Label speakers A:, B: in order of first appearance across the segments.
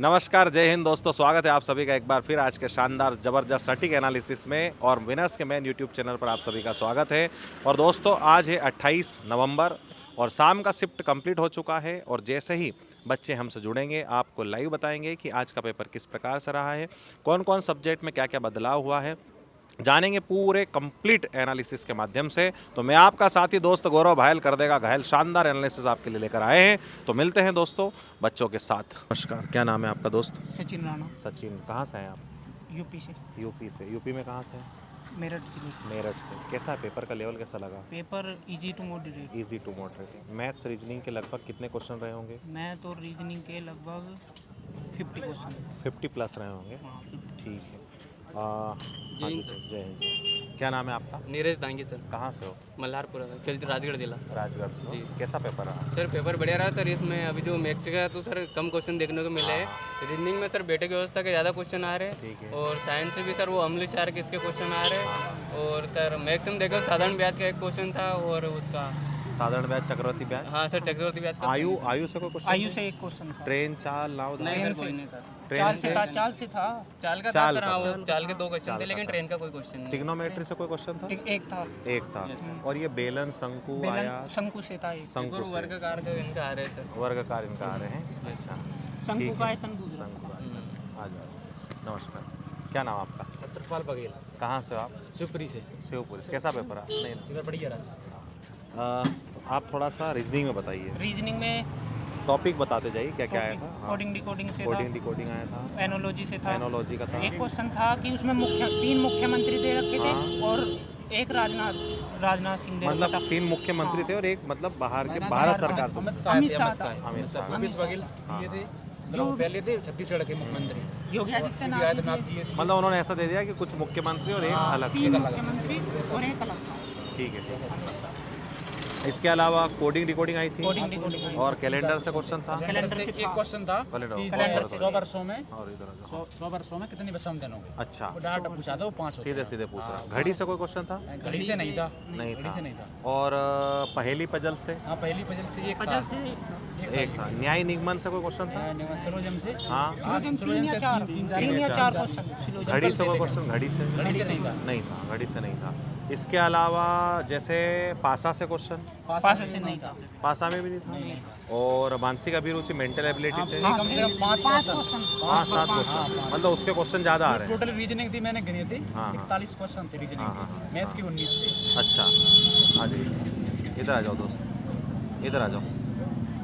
A: नमस्कार, जय हिंद दोस्तों। स्वागत है आप सभी का एक बार फिर आज के शानदार ज़बरदस्त सटीक एनालिसिस में और विनर्स के मेन यूट्यूब चैनल पर आप सभी का स्वागत है। और दोस्तों आज है 28 नवंबर और शाम का शिफ्ट कंप्लीट हो चुका है और जैसे ही बच्चे हमसे जुड़ेंगे आपको लाइव बताएंगे कि आज का पेपर किस प्रकार से रहा है, कौन कौन सब्जेक्ट में क्या क्या बदलाव हुआ है, जानेंगे पूरे कंप्लीट एनालिसिस के माध्यम से। तो मैं आपका साथी दोस्त गौरव भायल कर देगा घायल शानदार एनालिसिस आपके लिए लेकर आए हैं। तो मिलते हैं दोस्तों बच्चों के साथ। नमस्कार, क्या नाम है आपका दोस्त?
B: सचिन राणा,
A: सचिन, कहाँ से हैं आप?
B: यूपी से।
A: यूपी से। यूपी में कहाँ से?
B: मेरठ जिले से।
A: मेरठ से। कैसा है पेपर का लेवल, कैसा लगा?
B: Paper easy to moderate.
A: Easy to moderate. Maths reasoning के लगभग कितने क्वेश्चन रहे होंगे?
B: मैथ और रीजनिंग के लगभग 50 क्वेश्चन।
A: 50 प्लस रहे होंगे।
B: हाँ, 50।
A: ठीक है।
C: जय हिंद सर।
A: जय हिंद। क्या नाम है आपका?
C: नीरज दांगी सर,
A: कहाँ से हो?
C: मल्हारपुरा खिलची राजगढ़ जिला।
A: राजगढ़ से।
C: जी।
A: कैसा पेपर रहा?
C: सर पेपर बढ़िया रहा सर। इसमें अभी जो मैथ्स का तो सर कम क्वेश्चन देखने को मिले हैं। रीजनिंग में सर बेटे की व्यवस्था के ज़्यादा क्वेश्चन आ रहे हैं।
A: ठीक है।
C: और साइंस से भी सर वो अम्लीय क्षार के इसके क्वेश्चन आ रहे हैं। और सर मैक्सिमम देखो साधारण ब्याज का एक क्वेश्चन था और उसका
A: साधारण ब्याज, चक्रवर्ती ब्याज।
C: हाँ सर चक्रवर्ती ब्याज का।
A: आयु से कोई क्वेश्चन?
B: आयु से एक क्वेश्चन था।
A: ट्रेन, चाल, नाव,
C: नहीं सर कोई नहीं था।
B: चाल से था। चाल से था।
C: चाल का था
A: चाल
C: सर। हाँ
A: का।
C: वो चाल के 2 क्वेश्चन थे लेकिन ट्रेन का कोई क्वेश्चन नहीं।
A: ट्रिग्नोमेट्री से कोई क्वेश्चन था?
B: एक था।
A: एक था। और ये बेलन, शंकु,
B: बेलन
A: आयात,
B: शंकु से था एक।
A: शंकु
C: और
A: से।
C: वर्गाकार का इनका आ रहे हैं सर।
A: वर्गकार इनका आ रहे हैं। अच्छा,
B: शंकु
A: ठीक
B: का
A: है।
B: आयतन दूसरा।
A: शंकु का। आ जाओ। नमस्कार, क्या नाम आपका?
D: छत्रपाल बघेल,
A: कहाँ से हो आप?
D: शिवपुरी से।
A: शिवपुरी से। कैसा पेपर है? नहीं
D: पेपर बढ़िया रहा सर।
A: आप थोड़ा सा रीजनिंग में बताइए।
B: रीजनिंग में
A: टॉपिक बताते जाइए क्या क्या आया था।
B: कोडिंग डिकोडिंग से था।
A: कोडिंग डिकोडिंग आया था।
B: एनोलॉजी से था।
A: एनोलॉजी का था।
B: एक क्वेश्चन था कि उसमें 3 मुख्यमंत्री दे रखे थे
A: हाँ।
B: और एक राजनाथ सिंह दे रखा
A: मतलब
B: था।
A: 3 मुख्यमंत्री थे और एक मतलब बाहर के भारत सरकार से।
D: अमित शाह
B: अमित
D: थे,
B: शाह
D: अमित
B: था।
D: शाह।
A: अमित शाह।
D: भूपेश बघेल ये थे, मतलब पहले थे छत्तीसगढ़ के मुख्यमंत्री।
B: योगी
D: योगी
B: आदित्यनाथ
D: आदित्यनाथ जी थे।
A: मतलब उन्होंने ऐसा दे दिया कि कुछ मुख्यमंत्री और एक अलग।
B: 3 मुख्यमंत्री और एक अलग था।
A: ठीक है। इसके अलावा कोडिंग डिकोडिंग आई थी
B: कोडिंग डिकोडिंग आई।
A: और कैलेंडर से क्वेश्चन था।
D: कैलेंडर से एक क्वेश्चन था
A: कैलेंडर।
D: कि
A: कैलेंडर
D: 100 वर्षों में
A: और इधर आ जाओ।
D: 100 वर्षों में कितने बसंत दिन होंगे।
A: अच्छा,
D: वो डाटा पूछा था, वो 5 होते
A: सीधे सीधे पूछ रहा। घड़ी से कोई क्वेश्चन था?
D: हैं। घड़ी से नहीं था।
A: नहीं
D: घड़ी
A: था।
D: से नहीं था।
A: और पहेली पजल से
D: हाँ, पहली पजल से एक था।
B: पजल से
A: एक था। न्याय निगमन से कोई क्वेश्चन था?
D: सिलोजम से।
A: हाँ।
B: सिलोजम
D: सिलोजम
B: 3 या
D: से
B: 4
D: तीन
B: 3 या 4
D: चार।
B: क्वेश्चन।
A: घड़ी से कोई क्वेश्चन? घड़ी से
D: घड़ी से नहीं था।
A: नहीं था। घड़ी से नहीं था। इसके अलावा जैसे पासा से क्वेश्चन?
B: पास से नहीं था।
A: पासा में भी नहीं था। और मानसिक अभिरुचि, मेंटल एबिलिटी से
D: कम से कम 5 क्वेश्चन।
A: 5-7 क्वेश्चन। मतलब उसके क्वेश्चन ज़्यादा आ रहे हैं।
D: टोटल रीजनिंग थी, मैंने गिनी थी।
A: हाँ, हाँ।
D: 41 क्वेश्चन थे रीजनिंग
A: हाँ, हाँ,
D: के। मैथ की 19 थे।
A: अच्छा, आ जाइए, इधर आ जाओ दोस्त, इधर आ जाओ।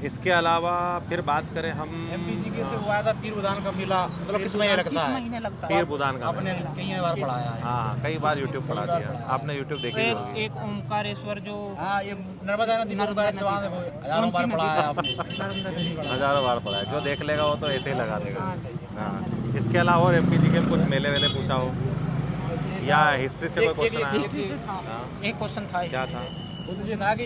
A: इसके अलावा फिर बात करें हम
D: एमपीजीके से वो आया था पीर बुदान का मेला, मतलब किस महीने लगता है?
B: महीने लगता
A: पीर
B: है।
A: बुदान का।
D: आपने कई बार पढ़ाया है।
A: हाँ, कई बार यूट्यूब पढ़ा दिया आपने। यूट्यूब देखी
B: एक
A: होगी।
B: एक ओमकारेश्वर जो
D: हाँ, ये नर्मदा नदी में उतारे से वहाँ देखो, हजारों बार पढ़ाया है आपने।
A: हजारों बार पढ़ा है। जो देख लेगा वो तो ऐसे ही लगा देगा।
B: हाँ, सही।
A: हाँ। इसके अलावा और एमपीजी के कुछ मेले वेले पूछा हो या हिस्ट्री से कोई क्वेश्चन आया हो?
B: हिस्ट्री से था।
A: हाँ।
B: एक क्वेश्चन था।
A: क्या था?
D: वो तो ये था कि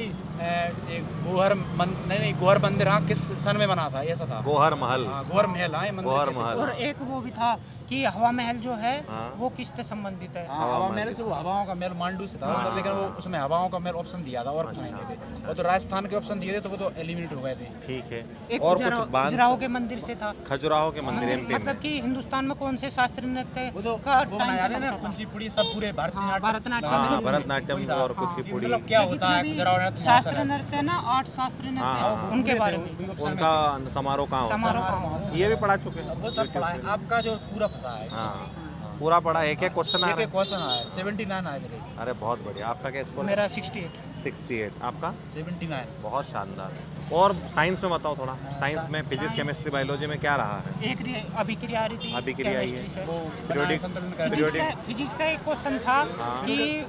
D: एक गोहर मंदिर हाँ किस सन में बना था, ऐसा था।
A: गोहर महल।
D: हाँ, गोहर महल। हाँ, ये मंदिर
A: गोहर
D: कैसे-
A: महल।
B: और एक वो भी था कि हवा महल जो है
A: हाँ।
B: वो किससे संबंधित है।
D: हाँ, हवा महल से वो हवाओं का महल मांडू से था,
A: हाँ।
D: मतलब लेकिन वो उसमें हवाओं का महल ऑप्शन दिया था और कुछ नहीं दिए थे। वो तो राजस्थान के ऑप्शन दिए थे तो वो तो एलिमिनेट हो गए थे।
A: ठीक है।
B: एक
A: और कुछ बांध?
B: खजुराहो के मंदिर से था।
A: खजुराहो के मंदिर एमपी में।
B: मतलब कि हिंदुस्तान में कौन से शास्त्रीय नृत्य
D: वो तो
B: का
D: वो बनाया
B: टाइम
D: था ना, कुचिपुड़ी सब पूरे भारतीय नाट्यम।
B: भरतनाट्यम।
A: हाँ, भरतनाट्यम
D: वही था।
A: और कुचिपुड़ी।
D: मतलब क्या होता है खजुराहो नृत्य
B: शास्त्रीय
D: महोत्सव है।
B: नृत्य ना 8 शास्त्रीय
A: हाँ,
B: नृत्य
A: हाँ।
B: उनके बारे में
D: वही ऑप्शन में
A: उनका समारोह कहाँ होता
B: समारोह
D: समारोह
B: का
D: होता
A: है? ये भी पढ़ा चुके हैं।
D: वो सब पढ़ा है। आपका जो पूरा फंसा है।
A: हाँ, पूरा पढ़ा। एक एक क्वेश्चन आ
D: एक
A: रहा
D: एक
A: है।
D: क्वेश्चन आया, 79 आए मेरे।
A: अरे बहुत बढ़िया। आपका क्या स्कोर?
B: मेरा 68।
A: 68। आपका?
D: 79।
A: बहुत शानदार। और साइंस में बताओ थोड़ा। साइंस में फिजिक्स, केमिस्ट्री, बायोलॉजी में क्या रहा है?
B: एक अभिक्रिया आ रही थी।
A: अभिक्रिया आई है।
B: chemistry से।
D: वो
A: Periodic-
D: संतुलन का
A: periodic-
B: फिजिक्स से एक क्वेश्चन था
A: हाँ।
B: कि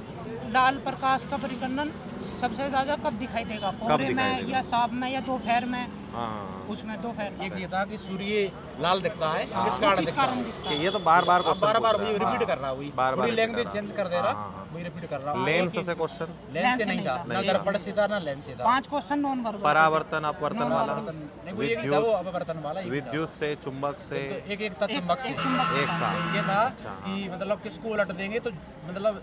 B: लाल प्रकाश का परिगणन सबसे ज्यादा कब दिखाई देगा, कोहरे
A: दिखाई
B: में
A: देगा?
B: या शाम में या दोपहर में।
A: हाँ।
B: उसमें दोपहर
D: एक ये था कि सूर्य लाल दिखता है,
A: हाँ।
D: किस कारण
B: किस
D: दिखता
B: कारण
D: है?
B: दिखता
A: कि
B: है।
A: ये तो बार बार
D: अब
A: क्वेश्चन
D: बार बार
A: पूछ
D: वही
A: रहा है।
D: रिपीट कर रहा है, वही
A: बार बार
D: पूरी
A: repeat
D: लैंग्वेज
A: कर
D: चेंज
A: रहा
D: कर दे रहा,
A: हाँ, हाँ।
D: वही रिपीट कर रहा हूँ।
A: लेंस से क्वेश्चन?
D: लेंस से नहीं था, ना
A: नहीं
D: दर्पण से था, ना लेंस से था।
B: 5 क्वेश्चन नॉन वर्बल।
A: परावर्तन, अपवर्तन वाला?
D: नहीं, वो एक ही था, वो अपवर्तन वाला एक था।
A: विद्युत से, चुंबक से
D: तो एक था चुंबक से।
A: एक था।
D: ये था
A: अच्छा,
D: कि मतलब किसको उलट देंगे तो मतलब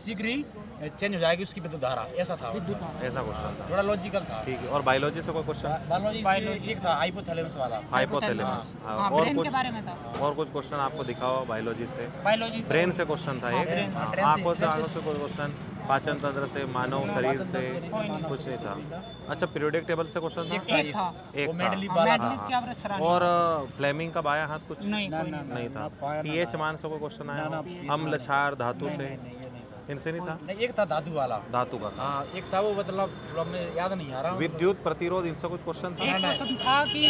D: शीघ्र ही चेंज हो जाएगी उसकी विद्युत धारा, ऐसा था।
B: विद्युत धारा।
A: ऐसा क्वेश्चन था।
D: थोड़ा लॉजिकल था।
A: ठीक है, और बायोलॉजी से कोई क्वेश्चन?
D: बायोलॉजी एक था हाइपोथैलेमस वाला।
A: हाइपोथैलेमस।
B: हाँ,
A: हाँ, और
B: ब्रेन
A: कुछ
B: के बारे में था।
A: और कुछ क्वेश्चन आपको दिखाओ बायोलॉजी से?
B: बायोलॉजी से
A: ब्रेन से क्वेश्चन था एक।
B: ब्रेन।
A: हाँ,
D: ब्रेन से-
A: आंखों से
D: ब्रेन से-
A: आंखों से कोई क्वेश्चन? पाचन तंत्र से, मानव शरीर से कुछ नहीं था। अच्छा, पीरियोडिक टेबल से क्वेश्चन था?
B: एक था।
A: एक
D: वो
A: था।
D: मेडली
B: हाँ,
D: वाला
B: मेडली
D: था।
B: क्या व्रत सराहनीय।
A: और फ्लेमिंग का बायां हाथ कुछ
B: नहीं, कोई नहीं।
A: नहीं था।
D: पाया ना
A: पीएच
D: था।
A: मान से कोई क्वेश्चन आया?
D: ना,
A: अम्ल, क्षार, धातु से?
D: नहीं, ये नहीं था।
A: इनसे नहीं था?
D: नहीं, एक था धातु वाला।
A: धातु का था।
D: हाँ, एक था वो मतलब थोड़ा मैं याद नहीं आ रहा।
A: विद्युत प्रतिरोध, इनसे कुछ क्वेश्चन था?
B: एक क्वेश्चन था कि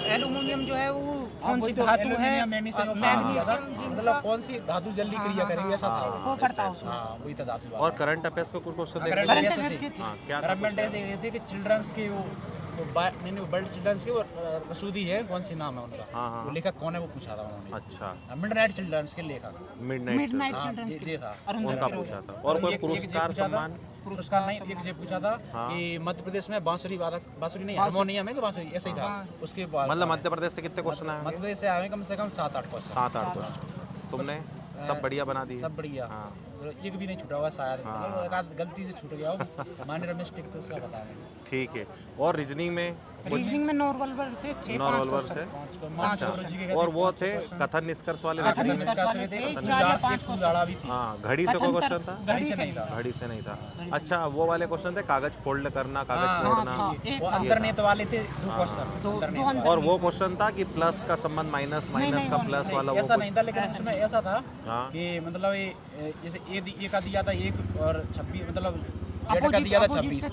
B: एल्यूमिनियम जो है वो कौन सी धातु है,
D: एल्यूमिनियम मैग्नीशियम
B: और
D: दिया था,
B: मैग्नीशियम
D: मतलब कौन सी धातु जल्दी क्रिया करेगी, ऐसा था
B: वो पढ़ता उसमें।
D: हाँ, वही था धातु वाला।
A: और करंट अफेयर्स को कुछ क्वेश्चन
D: करंट
A: देखने
D: अफेयर्स
B: करंट
D: थे।
B: अफेयर्स
A: हाँ, क्या था
D: गवर्नमेंट
A: क्वेश्चन?
D: ऐसे ये थे कि चिल्ड्रंस के वो नहीं वर्ल्ड चिल्ड्रंस के वो मसूदी है, कौन सी नाम है उनका?
A: हाँ, हाँ।
D: वो लेखक कौन है वो पूछा था उन्होंने।
A: अच्छा,
D: मिडनाइट चिल्ड्रंस के लेखक।
A: मिडनाइट
B: मिडनाइट
D: हाँ,
B: चिल्ड्रंस
D: ये था।
B: अरुंधति
A: उनका
B: रॉय।
A: पूछा था। और कोई
D: एक- एक
A: पुरस्कार
D: पूछा था,
A: सम्मान?
D: पुरस्कार नहीं, एक जे पूछा था
A: हाँ।
D: कि मध्य प्रदेश में बांसुरी वादक, बांसुरी नहीं हारमोनियम है कि बांसुरी, ऐसा ही था। उसके बाद
A: मतलब मध्य प्रदेश से कितने क्वेश्चन आए
D: मध्य
A: होंगे?
D: प्रदेश से आए कम से कम 7-8 क्वेश्चन।
A: 7-8 क्वेश्चन। तुमने सब बढ़िया बना दिए?
D: सब बढ़िया।
A: हाँ।
D: एक भी नहीं छूटा हुआ शायद,
A: हाँ।
D: मतलब एक आध गलती से छूट गया हो। मान्य रमेश टिक तो उसका बता दें।
A: ठीक है। और रीजनिंग में
B: रीजनिंग में नॉर्मल वर्ड से थे
A: नॉर्मल
B: 5
A: वर्ड
B: क्वेश्चन।
A: से?
B: पाँच
A: अच्छा,
B: क्वेश्चन।
A: और वो थे कथन निष्कर्ष वाले
B: कथन
A: रीजनिंग में?
B: निष्कर्ष वाले थे, 4 या 5 क्वेश्चन।
D: उड़ाड़ा भी थी।
A: हाँ, घड़ी से कोई क्वेश्चन था?
D: घड़ी से नहीं था।
A: घड़ी से नहीं था। अच्छा, वो वाले क्वेश्चन थे कागज फोल्ड करना, कागज
D: हाँ,
A: मोड़ना।
B: हाँ, एक
D: वो
B: था।
D: अंतर्नेत वाले थे 2 क्वेश्चन।
B: दो
D: अंतर्नेत
B: अंतर-
D: वाले।
A: और वो क्वेश्चन था कि प्लस का संबंध माइनस, माइनस का
B: नहीं,
A: प्लस
D: नहीं,
A: वाला, वो
D: ऐसा
A: कुछ-
D: नहीं था, लेकिन उसमें ऐसा था
A: हाँ।
D: कि मतलब ये जैसे ए का दिया था 1 और 26, मतलब जेड का दिया था 26।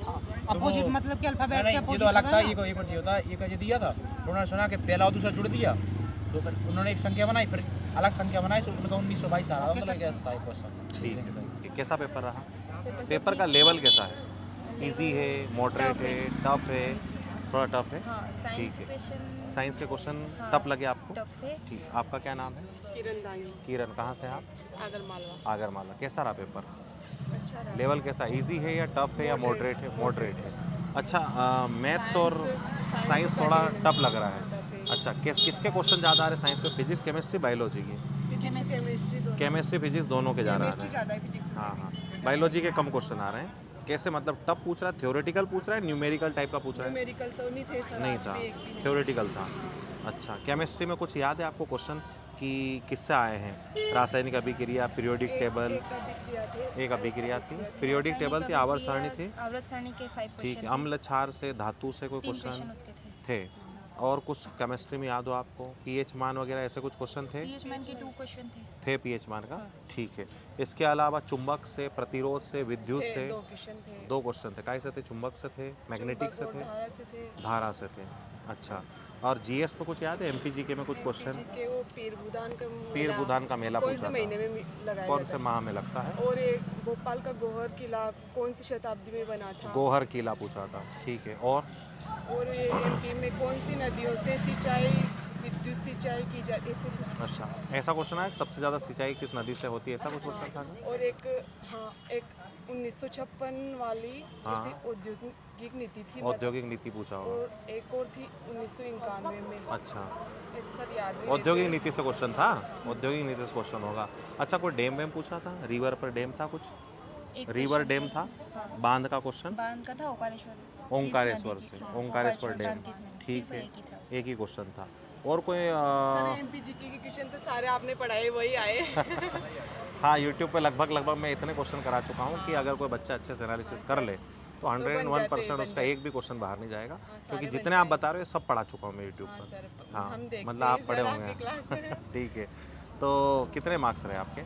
B: अपोजिट मतलब कि अल्फाबेट
D: नहीं,
B: के
D: ये तो अलग था।
B: opposite
D: एक और ये होता, एक ये दिया था, तो उन्होंने सुना कि पहला और दूसरा जुड़ दिया, तो फिर उन्होंने एक संख्या बनाई, फिर अलग संख्या बनाई, तो उनका 1922 आ रहा, मतलब कैसा था क्वेश्चन।
A: ठीक है। कैसा पेपर रहा? पेपर का लेवल कैसा है? इजी है, मॉडरेट है, टफ है? थोड़ा टफ है।
E: हाँ,
A: ठीक
E: साइंस
A: है।
E: क्वेश्चन
A: साइंस के क्वेश्चन
E: हाँ,
A: टफ लगे आपको?
E: टफ थे।
A: ठीक। आपका क्या नाम है?
E: किरण दांगी,
A: किरण। कहाँ से हैं आप?
E: आगर मालवा।
A: आगरमाला। कैसा रहा पेपर?
E: अच्छा रहा।
A: लेवल कैसा? इजी है या टफ है या मॉडरेट है? मॉडरेट है। अच्छा, मैथ्स और साइंस थोड़ा टफ लग रहा है। अच्छा, किसके क्वेश्चन ज़्यादा आ रहे हैं साइंस में? फिजिक्स, केमिस्ट्री, बायोलॉजी की?
E: केमिस्ट्री तो
A: केमिस्ट्री, फिजिक्स दोनों के जा रहा है?
E: ज़्यादा है, फिजिक्स
A: हाँ हाँ। बायोलॉजी के कम क्वेश्चन आ रहे हैं। कैसे, मतलब टफ पूछ रहा है, थ्योरेटिकल पूछ रहा है, न्यूमेरिकल टाइप का पूछ रहा है?
E: न्यूमेरिकल तो नहीं थे सर,
A: नहीं
E: आज
A: था,
E: भी एक भी नहीं।
A: थ्योरेटिकल था। अच्छा, केमिस्ट्री में कुछ याद है आपको क्वेश्चन कि किससे आए हैं? रासायनिक अभिक्रिया, पीरियोडिक टेबल?
E: एक अभिक्रिया थे।
A: एक अभिक्रिया थी, पीरियोडिक टेबल थी, आवर्त सारणी थी।
E: आवर्त सारणी के 5
A: ठीक है।
E: क्वेश्चन।
A: अम्ल, क्षार से, धातु से कोई
E: 3 क्वेश्चन
A: क्वेश्चन
E: उसके थे।
A: थे? और कुछ केमिस्ट्री में याद हो आपको? पीएच मान वगैरह ऐसे कुछ क्वेश्चन थे?
E: पीएच मान के 2 क्वेश्चन थे।
A: थे पीएच मान का?
E: हाँ।
A: ठीक है। इसके अलावा चुंबक से, प्रतिरोध से, विद्युत से
E: 2 क्वेश्चन थे।
A: 2 क्वेश्चन थे। काय से थे? चुंबक से थे, मैग्नेटिक से
E: चुंबक और
A: थे,
E: धारा से थे।
A: धारा से थे। अच्छा, और जीएस में कुछ याद है? एमपीजीके में कुछ क्वेश्चन?
E: MPG के वो पीर बुदान का
A: पीर
E: मेला
A: बुदान का मेला
E: कौन
A: पूछा
E: से
A: था।
E: महीने में लगाया
A: कौन
E: जाता
A: से
E: है?
A: माह में लगता है?
E: और एक भोपाल का गौहर किला कौन सी शताब्दी में बना था?
A: गोहर किला पूछा था। ठीक है।
E: और ये एमपी में कौन सी नदियों से सिंचाई, विद्युत सिंचाई की जाती है? ऐसे कुछ।
A: अच्छा, ऐसा क्वेश्चन है सबसे ज़्यादा सिंचाई किस नदी से होती है? ऐसा कुछ क्वेश्चन था क्या?
E: और एक हाँ एक 1956 वाली
A: हाँ।
E: जैसे औद्योगिक नीति थी,
A: औद्योगिक नीति पूछा होगा।
E: और एक और थी 1991 में।
A: अच्छा,
E: ऐसे सर याद नहीं
A: औद्योगिक
E: रहते।
A: नीति से क्वेश्चन था? औद्योगिक नीति से क्वेश्चन होगा। अच्छा, कोई डैम वैम पूछा था? रिवर पर डैम था कुछ?
E: एक
A: रिवर
E: क्वेश्चन
A: डैम था?
E: हाँ।
A: बांध का क्वेश्चन?
E: बांध का था ओंकारेश्वर।
A: ओंकारेश्वर
E: 30 नदी
A: से,
E: थी, हाँ,
A: ओंकारेश्वर डैम।
E: 34 में,
A: ठीक
E: सिर्फ
A: है,
E: एक ही था।
A: एक ही क्वेश्चन था। और कोई
E: सर एमपीजीके के क्वेश्चन तो सारे आपने पढ़ाए वही आए।
A: हाँ, यूट्यूब पे लगभग मैं इतने क्वेश्चन करा चुका हूँ कि अगर कोई बच्चा अच्छे से एनालिसिस कर ले तो 101% उसका एक भी क्वेश्चन बाहर नहीं जाएगा, क्योंकि
E: सारे
A: जितने आप बता रहे हो सब पढ़ा चुका हूँ मैं यूट्यूब
E: हाँ,
A: पर।
E: सर,
A: हाँ,
E: हम देखते
A: मतलब आप
E: हैं
A: पढ़े
E: सर
A: होंगे।
E: आपकी क्लास।
A: ठीक है। तो कितने मार्क्स रहे आपके?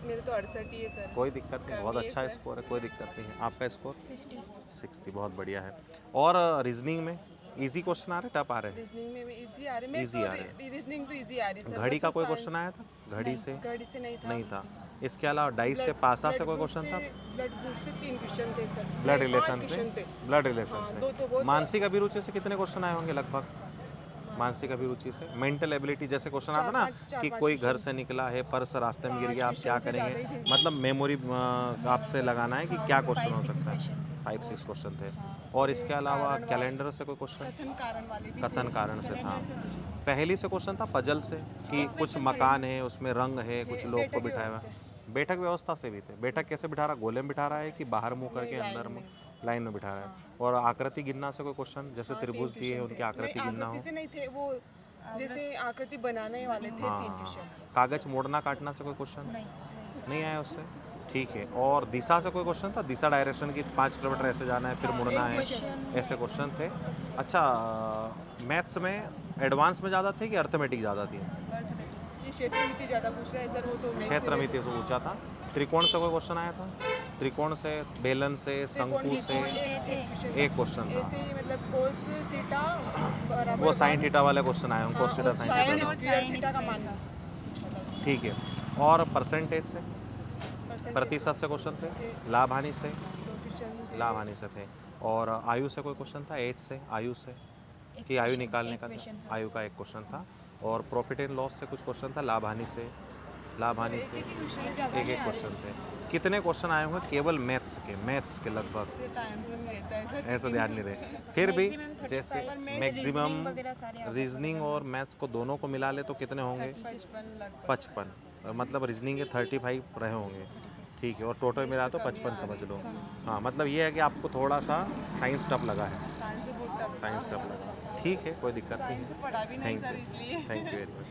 E: मेरे तो 68 ही है सर।
A: कोई दिक्कत नहीं, बहुत
E: कम ही है
A: अच्छा
E: सर।
A: स्कोर है, कोई दिक्कत नहीं है। आपका स्कोर?
E: 60।
A: 60, बहुत बढ़िया है। और रीजनिंग में इजी क्वेश्चन आ रहे, टफ आ रहे?
E: रीजनिंग में इजी आ रहे हैं।
A: Easy आ रहे
E: रीजनिंग तो इजी आ रही सर।
A: घड़ी
E: बस
A: का
E: वो
A: कोई
E: science-
A: क्वेश्चन आया था? घड़ी से?
E: घड़ी से नहीं था।
A: नहीं था। इसके अलावा डाइस से, पासा से कोई क्वेश्चन था?
E: ब्लड ग्रुप से 3 क्वेश्चन थे सर।
A: ब्लड
E: नहीं,
A: रिलेशन
E: 5
A: से?
E: क्वेश्चन थे।
A: ब्लड रिलेशन
E: हाँ,
A: से।
E: दो तो बहुत-
A: मानसिक अभिरुचि से कितने क्वेश्चन आए होंगे लगभग? मानसिक अभिरुचि से, मेंटल एबिलिटी जैसे क्वेश्चन आता ना
E: चार
A: कि
E: पाँच
A: कोई घर
E: क्वेश्चन।
A: से निकला है, पर्स रास्ते में गिर
E: 5
A: गया, आप क्या
E: क्वेश्चन से
A: करेंगे?
E: ज़्यादा ही थे।
A: मतलब मेमोरी आपसे लगाना है कि क्या क्वेश्चन हो
E: 5-6
A: सकता है।
E: क्वेश्चन थे।
A: 5-6 क्वेश्चन थे।
E: हाँ।
A: और इसके अलावा
E: कारण
A: कैलेंडर से कोई क्वेश्चन?
E: कथन कारण वाले भी
A: कथन
E: थे।
A: कारण से था।
E: कैलेंडर से कुछ-
A: पहली से क्वेश्चन था पजल से कि कुछ मकान है, उसमें रंग है, कुछ लोग को
E: डेटा के
A: बिठाया हुआ।
E: वास्ते।
A: बैठक व्यवस्था से भी थे। बैठक कैसे बिठा रहा, गोले में बिठा रहा है कि बाहर मुंह करके अंदर में लाइन में बिठा रहा है? और आकृति गिनना से कोई क्वेश्चन, जैसे त्रिभुज दिए हैं उनकी आकृति गिनना हो?
E: आकृति से नहीं थे वो, जैसे आकृति बनाने वाले थे 3
A: हाँ,
E: क्वेश्चन।
A: कागज मोड़ना काटना से कोई क्वेश्चन नहीं आया उससे? ठीक है। और दिशा से कोई क्वेश्चन था? दिशा डायरेक्शन की 5 किलोमीटर ऐसे जाना है फिर मुड़ना है, ऐसे क्वेश्चन थे। अच्छा, मैथ्स में एडवांस में ज़्यादा थे कि अर्थमेटिक ज़्यादा थी?
E: ये क्षेत्र मिति ज्यादा पूछ रहा है सर, वो तो मैं
A: क्षेत्र मिति से पूछा था। त्रिकोण से कोई क्वेश्चन आया था? त्रिकोण से, बेलन से, शंकु से एक क्वेश्चन था।
E: ऐसे ही मतलब कोस थीटा बराबर
A: वो साइन थीटा वाले क्वेश्चन आए हैं, cos theta sine
E: sine
A: theta.
E: Square theta का मान पूछा था।
A: ठीक है। और परसेंटेज से,
E: परसेंटेज
A: प्रतिशत से क्वेश्चन थे, लाभ हानि से,
E: दो क्वेश्चन थे।
A: लाभ हानि से थे। और आयु से कोई क्वेश्चन था? एज से, आयु से कि आयु निकालने का था? आयु का एक क्वेश्चन था। और प्रॉफिट एंड लॉस से कुछ क्वेश्चन था, लाभ हानि से, लाभ हानि से एक एक क्वेश्चन थे। कितने क्वेश्चन आए होंगे केवल मैथ्स के लगभग?
E: टाइम तो नहीं रहता है सर।
A: ऐसा ध्यान नहीं रहे। फिर भी जैसे मैक्सिमम रीजनिंग और मैथ्स को दोनों को मिला ले तो कितने होंगे?
E: 55 लगभग।
A: 55। मतलब रीजनिंग के 35 रहे होंगे। ठीक है। और टोटल मिला तो 55 समझ लो। हाँ, मतलब ये है कि आपको थोड़ा सा साइंस टफ लगा है,
E: साइंस से बहुत टफ
A: साइंस टफ लगा। ठीक है, कोई दिक्कत नहीं
E: पढ़ा भी
A: है।
E: नहीं
A: थैंक
E: सर
A: यू,
E: इसलिए।
A: Thank you very much.